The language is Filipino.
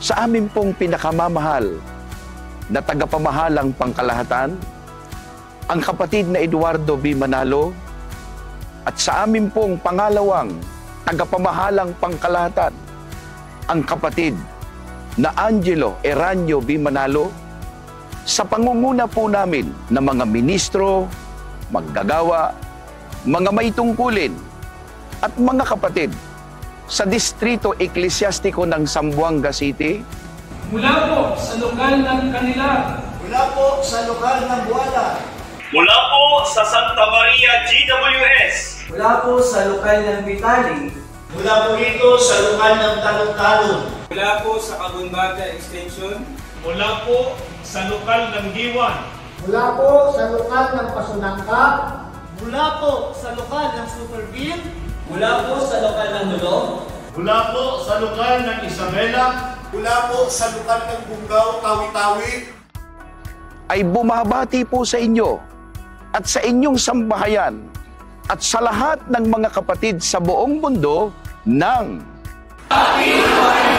sa amin pong pinakamamahal na tagapamahalang pangkalahatan, ang kapatid na Eduardo B. Manalo, at sa amin pong pangalawang tagapamahalang pangkalahatan, ang kapatid na Angelo Eranio B. Manalo, sa pangunguna po namin ng mga ministro, manggagawa, mga may tungkulin, at mga kapatid sa Distrito Eklesyastiko ng Zamboanga City, mula po sa lokal ng Kanila, mula po sa lokal ng Buala, mula po sa Santa Maria GWS, mula po sa lokal ng Vitali, mula po dito sa lokal ng Talon-Talon, mula po sa Kabunbaga Extension, mula po sa lokal ng Giwan, mula po sa lokal ng Pasunangka, mula po sa lokal ng Superville, mula po sa lokal ng Hulong, mula po sa lokal ng Isabela, mula po sa lokal ng Bungaw, Tawi-Tawi, ay bumabati po sa inyo at sa inyong sambahayan at sa lahat ng mga kapatid sa buong mundo ng Happy